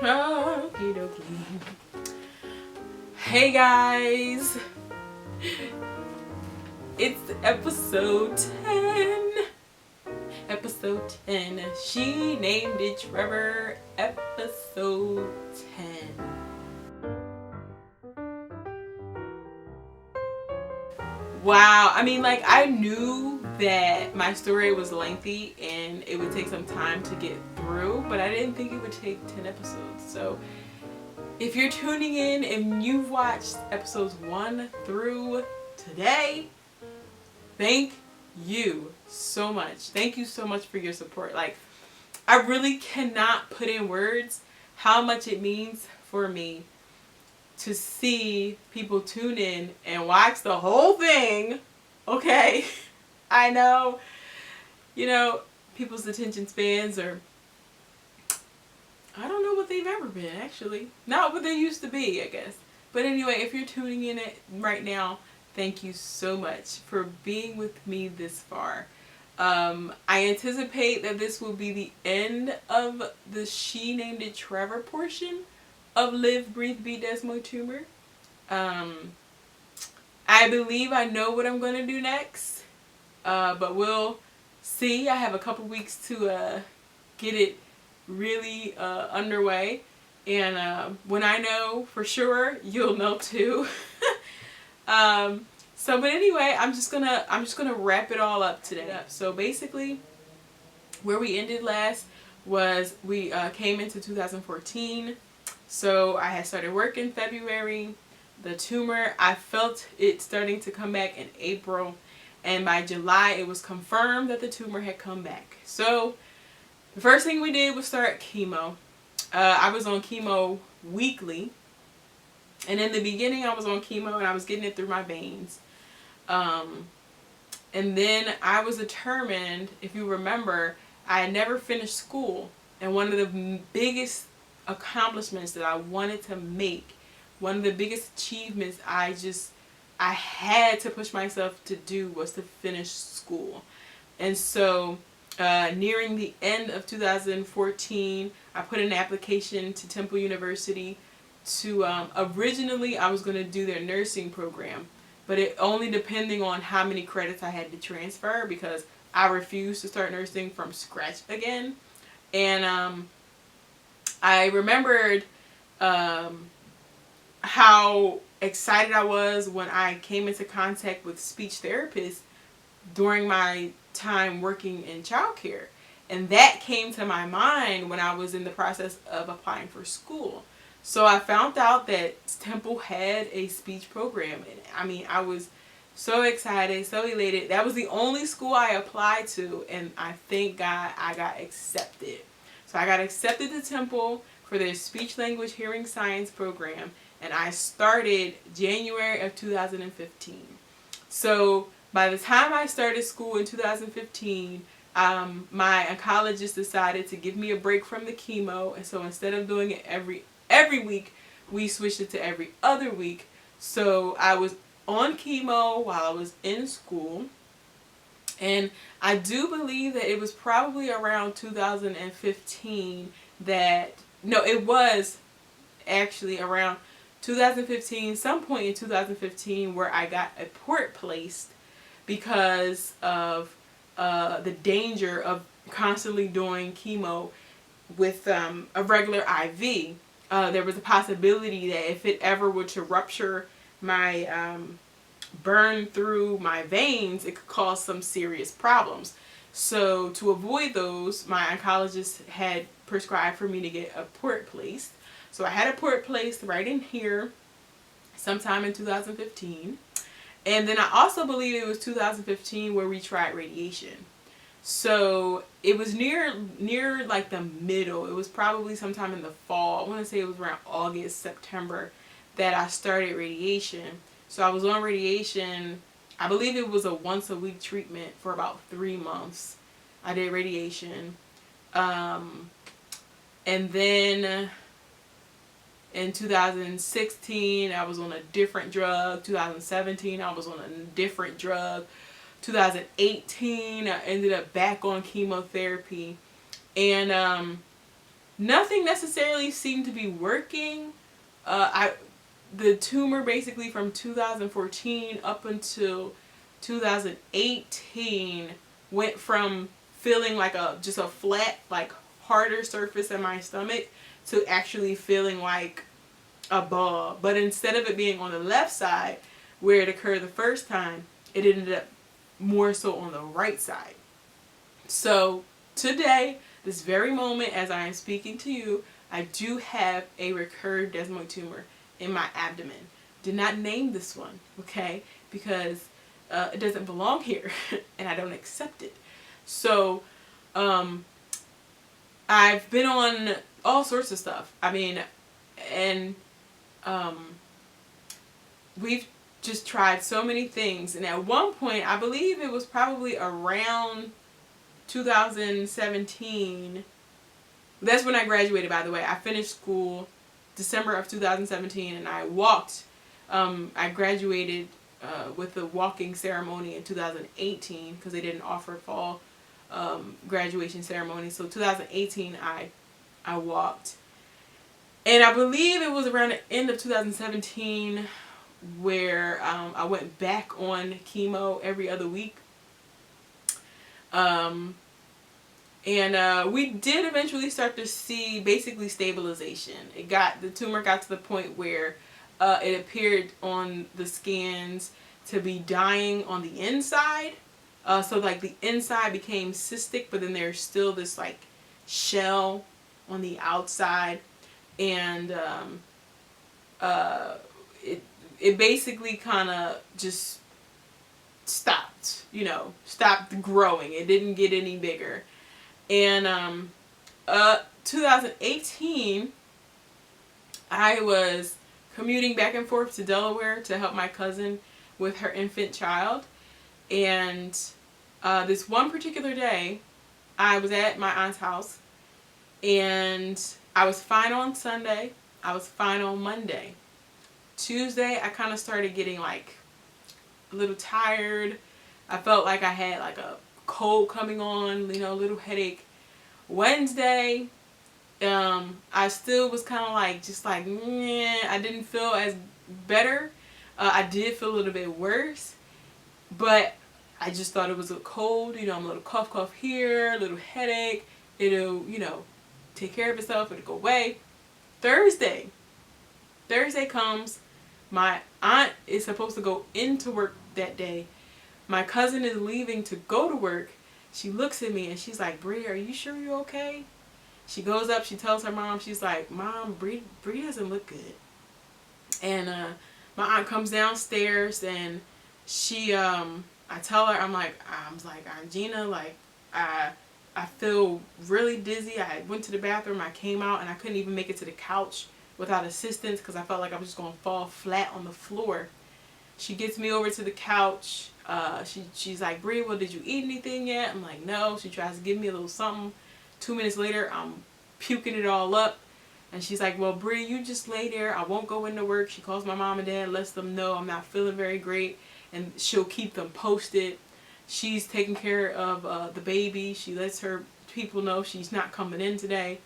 Okie dokie. Hey guys, it's episode 10. Episode 10. She Named It Trevor. Episode 10. Wow. I mean, like, I knew that my story was lengthy and it would take some time to get through, but I didn't think it would take 10 episodes. So if you're tuning in and you've watched episodes 1 through today, thank you so much. Thank you so much for your support. Like, I really cannot put in words how much it means for me to see people tune in and watch the whole thing. Okay, I know, people's attention spans are, I don't know what they've ever been, actually. Not what they used to be, I guess. But anyway, if you're tuning in right now, thank you so much for being with me this far. I anticipate that this will be the end of the She Named It Trevor portion of Live, Breathe, Be Desmo Tumor. I believe I know what I'm going to do next, but we'll see. I have a couple weeks to get it really underway, and when I know for sure, you'll know too. But anyway, I'm just gonna wrap it all up today. So basically, where we ended last was we came into 2014. So I had started work in February. The tumor, I felt it starting to come back in April, and by July it was confirmed that the tumor had come back. So the first thing we did was start chemo. I was on chemo weekly, and in the beginning I was on chemo and I was getting it through my veins. And then I was determined, if you remember, I had never finished school, and one of the biggest accomplishments that I wanted to make, one of the biggest achievements I had to push myself to do, was to finish school. And so nearing the end of 2014, I put in an application to Temple University to, originally I was going to do their nursing program, but it only depending on how many credits I had to transfer, because I refused to start nursing from scratch again. And I remembered how excited I was when I came into contact with speech therapists during my time working in childcare. And that came to my mind when I was in the process of applying for school. So I found out that Temple had a speech program. And I mean, I was so excited, so elated. That was the only school I applied to, and I thank God I got accepted. So I got accepted to Temple for their speech language hearing science program, and I started January of 2015. So by the time I started school in 2015, my oncologist decided to give me a break from the chemo, and so instead of doing it every week, we switched it to every other week. So I was on chemo while I was in school, and I do believe that it was probably around 2015 that, no, it was actually around 2015, some point in 2015, where I got a port placed because of the danger of constantly doing chemo with a regular IV. There was a possibility that if it ever were to rupture my burn through my veins, it could cause some serious problems. So to avoid those, my oncologist had prescribed for me to get a port placed. So I had a port placed right in here sometime in 2015. And then I also believe it was 2015 where we tried radiation. So it was near like the middle. It was probably sometime in the fall. I want to say it was around August, September that I started radiation. So I was on radiation, I believe it was a once a week treatment for about 3 months. I did radiation. And then in 2016, I was on a different drug. 2017, I was on a different drug. 2018, I ended up back on chemotherapy. And Nothing necessarily seemed to be working. The tumor basically from 2014 up until 2018 went from feeling like just a flat, like harder surface in my stomach to actually feeling like a ball. But instead of it being on the left side where it occurred the first time, it ended up more so on the right side. So today, this very moment as I am speaking to you, I do have a recurrent desmoid tumor in my abdomen. Did not name this one, okay, because it doesn't belong here and I don't accept it. So I've been on all sorts of stuff. I mean, and we've just tried so many things. And at one point, I believe it was probably around 2017. That's when I graduated, by the way. I finished school December of 2017, and I walked. I graduated with a walking ceremony in 2018 because they didn't offer fall graduation ceremony. So 2018, I walked. And I believe it was around the end of 2017 where I went back on chemo every other week. And we did eventually start to see basically stabilization. The tumor got to the point where it appeared on the scans to be dying on the inside. So like the inside became cystic, but then there's still this like shell on the outside. And it basically kind of just stopped, stopped growing. It didn't get any bigger. And 2018, I was commuting back and forth to Delaware to help my cousin with her infant child. And this one particular day, I was at my aunt's house, and I was fine on Sunday. I was fine on Monday. Tuesday, I kind of started getting like a little tired. I felt like I had like a cold coming on, a little headache. Wednesday, I still was kind of like, just like, meh. I didn't feel as better. I did feel a little bit worse, but I just thought it was a cold. I'm a little cough here, a little headache. It'll, take care of itself. It'll go away. Thursday comes. My aunt is supposed to go into work that day. My cousin is leaving to go to work. She looks at me and she's like, "Bree, are you sure you're okay?" She goes up, she tells her mom, she's like, "Mom, Bree doesn't look good." And my aunt comes downstairs and she, I tell her, I'm like, "Aunt Gina, like, I feel really dizzy. I went to the bathroom, I came out, and I couldn't even make it to the couch without assistance because I felt like I was just going to fall flat on the floor." She gets me over to the couch. She's like, "Bree, well, did you eat anything yet?" I'm like, "No." She tries to give me a little something. 2 minutes later, I'm puking it all up. And she's like, "Well, Bree, you just lay there. I won't go into work." She calls my mom and dad, lets them know I'm not feeling very great, and she'll keep them posted. She's taking care of the baby. She lets her people know she's not coming in today.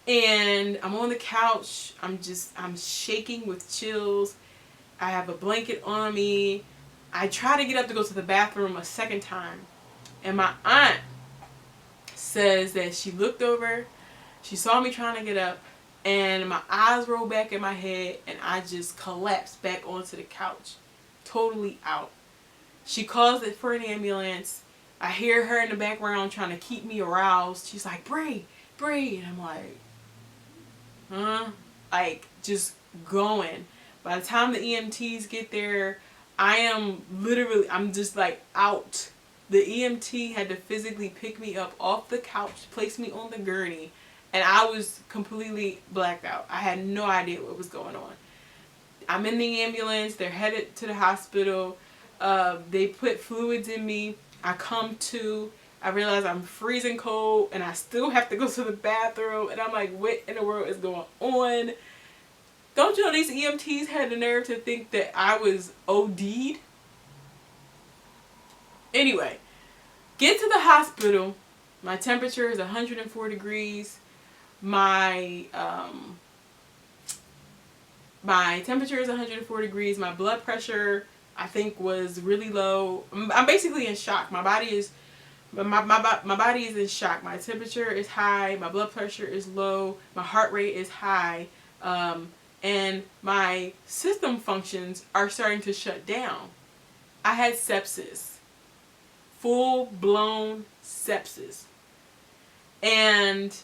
And I'm on the couch. I'm shaking with chills. I have a blanket on me. I try to get up to go to the bathroom a second time. And my aunt says that she looked over, she saw me trying to get up, and my eyes rolled back in my head, and I just collapsed back onto the couch, totally out. She calls it for an ambulance. I hear her in the background trying to keep me aroused. She's like, "Bree, Bree." And I'm like, huh? Like, just going. By the time the EMTs get there, I'm just like out. The EMT had to physically pick me up off the couch, place me on the gurney, and I was completely blacked out. I had no idea what was going on. I'm in the ambulance. They're headed to the hospital. They put fluids in me. I come to. I realize I'm freezing cold, and I still have to go to the bathroom. And I'm like, what in the world is going on? Don't you know these EMTs had the nerve to think that I was OD'd? Anyway, get to the hospital. My temperature is 104 degrees. my my temperature is 104 degrees. My blood pressure, I think, was really low. I'm basically in shock. My body is my body is in shock. My temperature is high. My blood pressure is low. My heart rate is high. And my system functions are starting to shut down. I had sepsis. Full-blown sepsis. And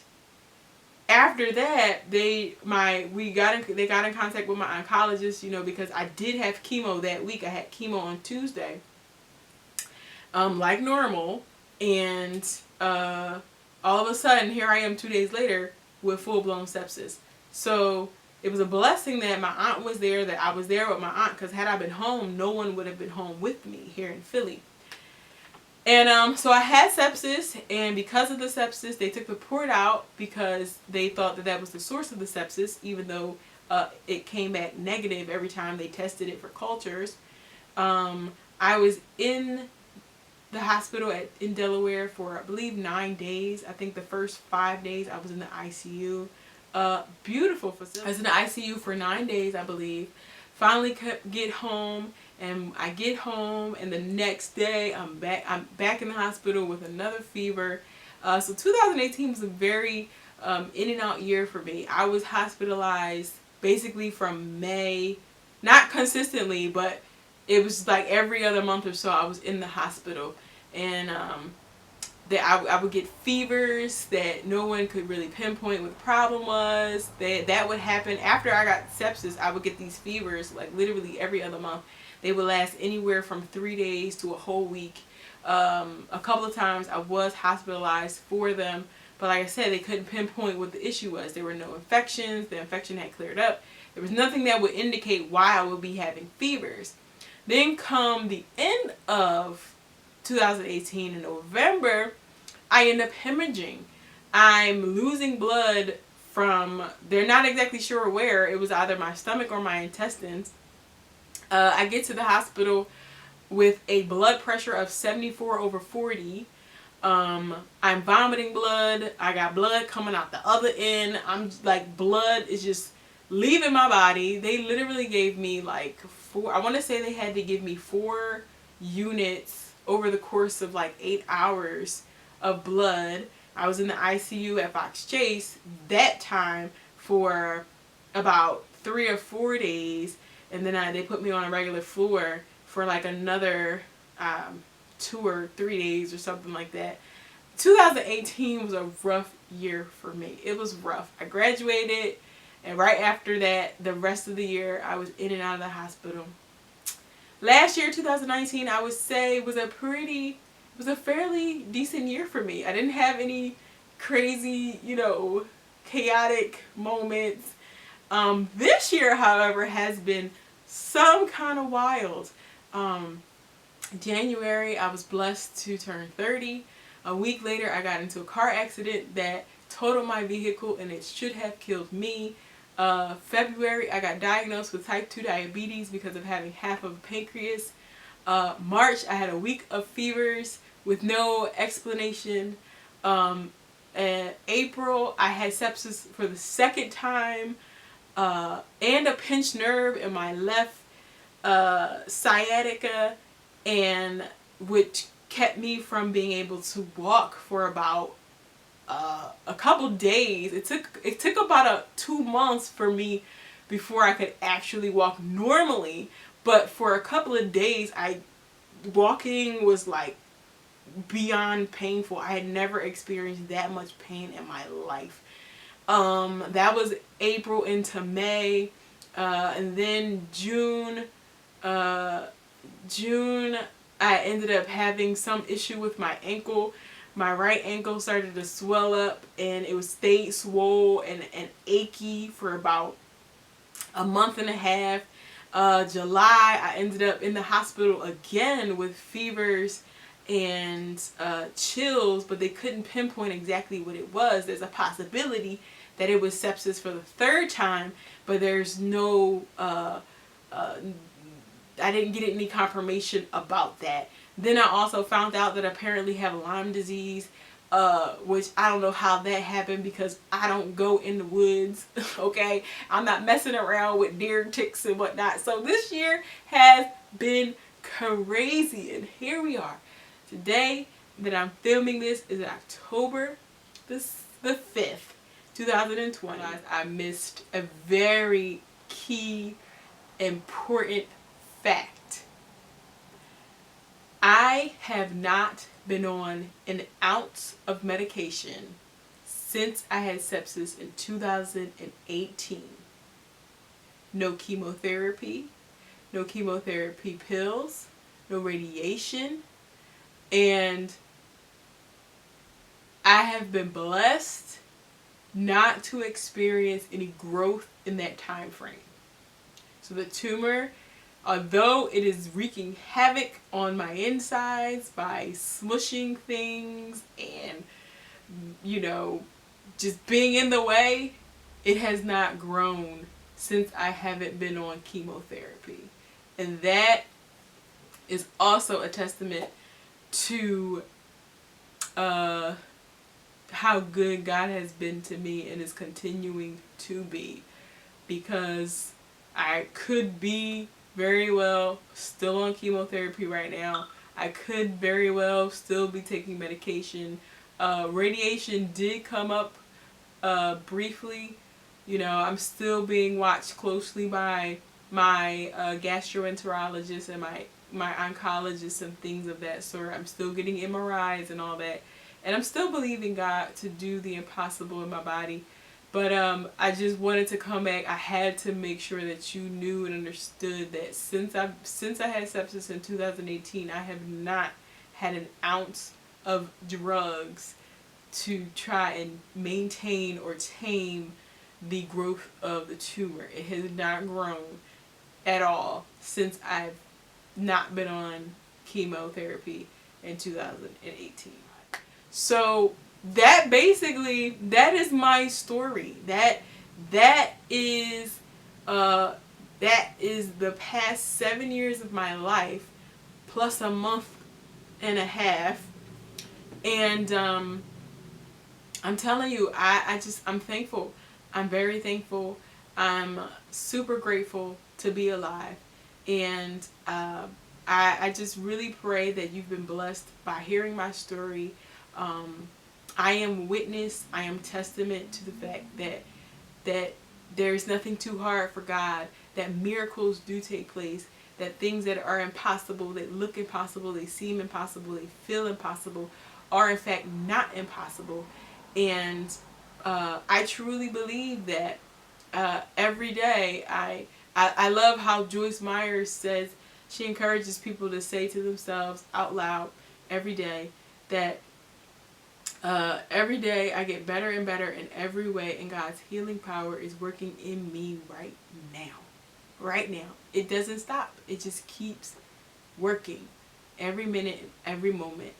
after that, they got in contact with my oncologist, because I did have chemo that week. I had chemo on Tuesday, like normal, and all of a sudden, here I am 2 days later with full-blown sepsis. So it was a blessing that my aunt was there, that I was there with my aunt, because had I been home, no one would have been home with me here in Philly. And so I had sepsis, and because of the sepsis, they took the port out because they thought that that was the source of the sepsis, even though it came back negative every time they tested it for cultures. I was in the hospital in Delaware for, I believe, 9 days. I think the first 5 days I was in the ICU. Beautiful facility. I was in the ICU for 9 days, I believe. Finally get home. And I get home, and the next day I'm back in the hospital with another fever. So 2018 was a very in and out year for me. I was hospitalized basically from May, not consistently, but it was like every other month or so I was in the hospital. And I would get fevers that no one could really pinpoint what the problem was. That would happen after I got sepsis. I would get these fevers like literally every other month. They would last anywhere from 3 days to a whole week. A couple of times I was hospitalized for them, but like I said, they couldn't pinpoint what the issue was. There were no infections. The infection had cleared up. There was nothing that would indicate why I would be having fevers. Then come the end of 2018 in November, I end up hemorrhaging. I'm losing blood from, they're not exactly sure where. It was either my stomach or my intestines. I get to the hospital with a blood pressure of 74/40. I'm vomiting blood. I got blood coming out the other end. I'm like, blood is just leaving my body. They literally gave me like I want to say they had to give me 4 units over the course of like 8 hours of blood. I was in the ICU at Fox Chase that time for about 3 or 4 days. And then they put me on a regular floor for like another 2 or 3 days or something like that. 2018 was a rough year for me. It was rough. I graduated, and right after that, the rest of the year, I was in and out of the hospital. Last year, 2019, I would say was a fairly decent year for me. I didn't have any crazy, chaotic moments. This year, however, has been some kind of wild. January, I was blessed to turn 30. A week later, I got into a car accident that totaled my vehicle, and it should have killed me. February, I got diagnosed with type 2 diabetes because of having half of a pancreas. March, I had a week of fevers with no explanation. April, I had sepsis for the second time. And a pinched nerve in my left sciatica, and which kept me from being able to walk for about a couple days. It took about 2 months for me before I could actually walk normally, but for a couple of days walking was like beyond painful. I had never experienced that much pain in my life. That was April into May, and then June, I ended up having some issue with my ankle. My right ankle started to swell up, and it stayed swole and achy for about a month and a half. July, I ended up in the hospital again with fevers and chills, but they couldn't pinpoint exactly what it was. There's a possibility that it was sepsis for the 3rd time, but there's no I didn't get any confirmation about that. Then I also found out that I apparently have Lyme disease. which I don't know how that happened because I don't go in the woods, okay? I'm not messing around with deer, ticks, and whatnot. So this year has been crazy, and here we are. Today that I'm filming this is October the 5th, 2020. I missed a very key, important fact. I have not been on an ounce of medication since I had sepsis in 2018. No chemotherapy, no chemotherapy pills, no radiation, and I have been blessed not to experience any growth in that time frame. So the tumor, although it is wreaking havoc on my insides by smushing things and, just being in the way, it has not grown since I haven't been on chemotherapy. And that is also a testament to how good God has been to me and is continuing to be, because I could be very well still on chemotherapy right now. I could very well still be taking medication. Radiation did come up briefly. I'm still being watched closely by my gastroenterologist and my oncologist and things of that sort. I'm still getting MRIs and all that. And I'm still believing God to do the impossible in my body. But I just wanted to come back. I had to make sure that you knew and understood that since I had sepsis in 2018, I have not had an ounce of drugs to try and maintain or tame the growth of the tumor. It has not grown at all since I've not been on chemotherapy in 2018. So that is my story. That is the past 7 years of my life plus a month and a half. And I'm telling you, I'm thankful. I'm very thankful. I'm super grateful to be alive. And I just really pray that you've been blessed by hearing my story. I am witness, I am testament to the fact that there's nothing too hard for God, that miracles do take place, that things that are impossible, that look impossible, they seem impossible, they feel impossible, are in fact not impossible. And I truly believe that every day. I love how Joyce Myers says, she encourages people to say to themselves out loud every day that every day I get better and better in every way, and God's healing power is working in me right now. Right now. It doesn't stop. It just keeps working every minute, every moment.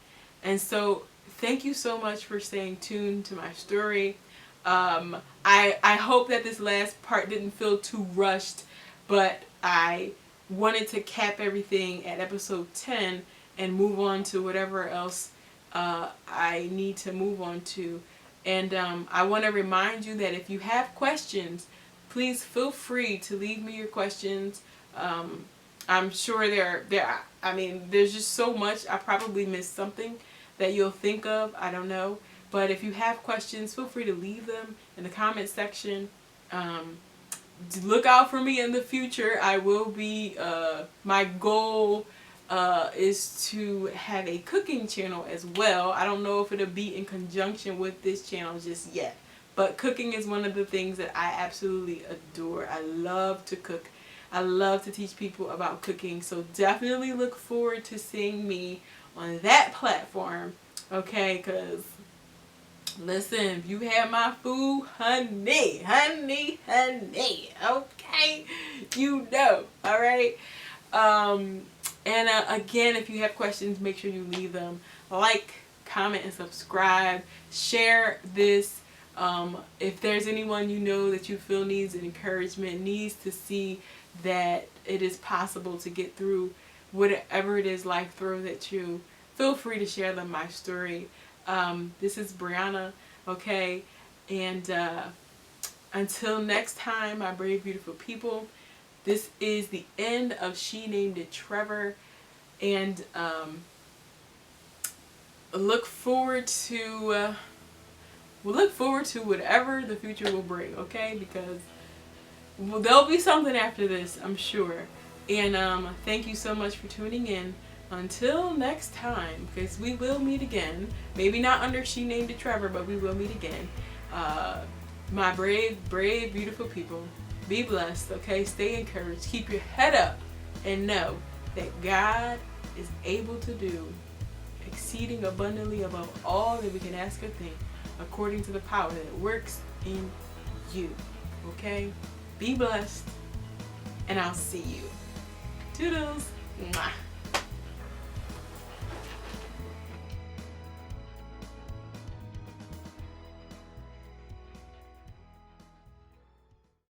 And so thank you so much for staying tuned to my story. I hope that this last part didn't feel too rushed, but I wanted to cap everything at episode 10 and move on to whatever else I need to move on to. And I want to remind you that if you have questions, please feel free to leave me your questions. I'm sure there's just so much. I probably missed something that you'll think of. I don't know. But if you have questions, feel free to leave them in the comment section. Look out for me in the future. I will be, my goal is to have a cooking channel as well. I don't know if it'll be in conjunction with this channel just yet. But cooking is one of the things that I absolutely adore. I love to cook. I love to teach people about cooking. So definitely look forward to seeing me on that platform. Okay, because listen, if you have my food, honey, okay, you know, all right. And again, if you have questions, make sure you leave them. Like, comment, and subscribe. Share this. If there's anyone you know that you feel needs encouragement, needs to see that it is possible to get through whatever it is life throws at you, feel free to share them my story. This is Brianna, okay? And until next time, my brave, beautiful people, this is the end of She Named It Trevor. And look forward to whatever the future will bring, okay? Because there'll be something after this, I'm sure. And thank you so much for tuning in. Until next time, because we will meet again. Maybe not under She Named It Trevor, but we will meet again. My brave, beautiful people, be blessed, okay? Stay encouraged. Keep your head up and know that God is able to do exceeding abundantly above all that we can ask or think, according to the power that works in you, okay? Be blessed, and I'll see you. Toodles. Mwah.